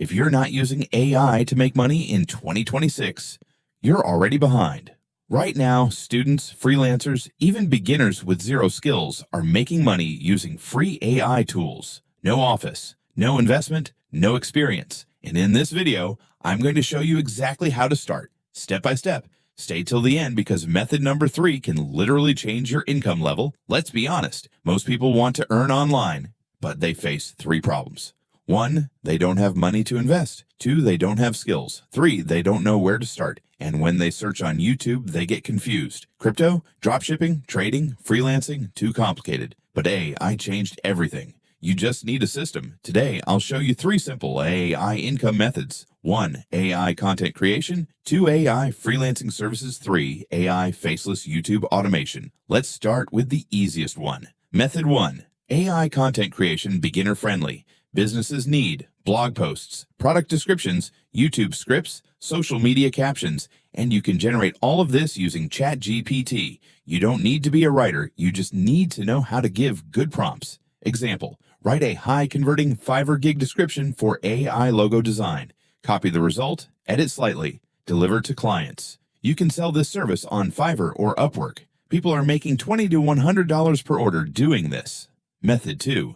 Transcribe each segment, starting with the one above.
If you're not using AI to make money in 2026, you're already behind. Right now, students, freelancers, even beginners with zero skills are making money using free AI tools. No office, no investment, no experience. And in this video, I'm going to show you exactly how to start, step by step. Stay till the end because method number 3 can literally change your income level. Let's be honest, most people want to earn online, but they face 3 problems. 1, they don't have money to invest. 2, they don't have skills. 3, they don't know where to start. And when they search on YouTube, they get confused. Crypto, dropshipping, trading, freelancing, too complicated. But AI changed everything. You just need a system. Today, I'll show you 3 simple AI income methods. 1, AI content creation. 2, AI freelancing services. 3, AI faceless YouTube automation. Let's start with the easiest one. Method 1, AI content creation beginner friendly. Businesses need blog posts, product descriptions, YouTube scripts, social media captions, and you can generate all of this using ChatGPT. You don't need to be a writer, you just need to know how to give good prompts. Example, write a high-converting Fiverr gig description for AI logo design. Copy the result, edit slightly, deliver to clients. You can sell this service on Fiverr or Upwork. People are making $20 to $100 per order doing this. Method 2.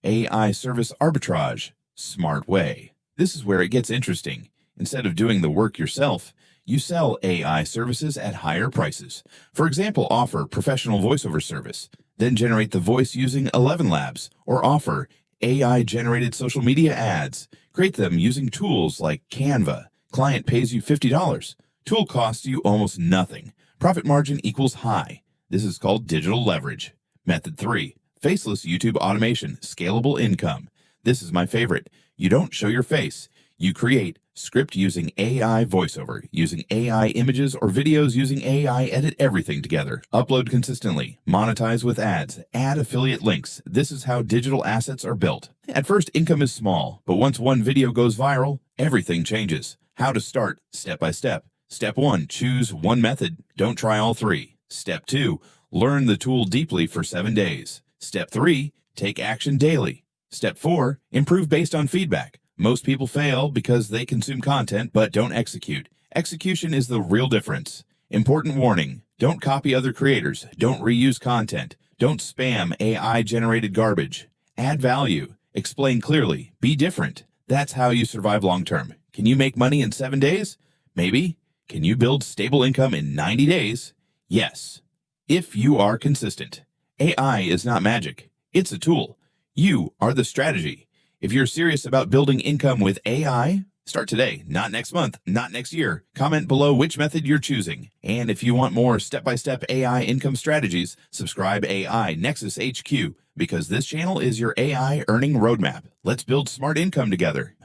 AI service arbitrage, smart way. This is where it gets interesting. Instead of doing the work yourself, you sell AI services at higher prices. For example, offer professional voiceover service, then generate the voice using ElevenLabs, or offer AI-generated social media ads. Create them using tools like Canva. Client pays you $50. Tool costs you almost nothing. Profit margin equals high. This is called digital leverage. Method 3. Faceless YouTube automation, scalable income. This is my favorite. You don't show your face. You create script using AI voiceover, using AI images or videos using AI, edit everything together. Upload consistently, monetize with ads, add affiliate links. This is how digital assets are built. At first, income is small, but once one video goes viral, everything changes. How to start, step by step. Step 1, choose one method. Don't try all 3. Step 2, learn the tool deeply for 7 days. Step 3, take action daily. Step 4, improve based on feedback. Most people fail because they consume content but don't execute. Execution is the real difference. Important warning, don't copy other creators. Don't reuse content. Don't spam AI-generated garbage. Add value. Explain clearly. Be different. That's how you survive long-term. Can you make money in 7 days? Maybe. Can you build stable income in 90 days? Yes. If you are consistent. AI is not magic. It's a tool. You are the strategy. If you're serious about building income with AI, start today, not next month, not next year. Comment below which method you're choosing. And if you want more step-by-step AI income strategies, subscribe AI NEXUS HQ because this channel is your AI earning roadmap. Let's build smart income together.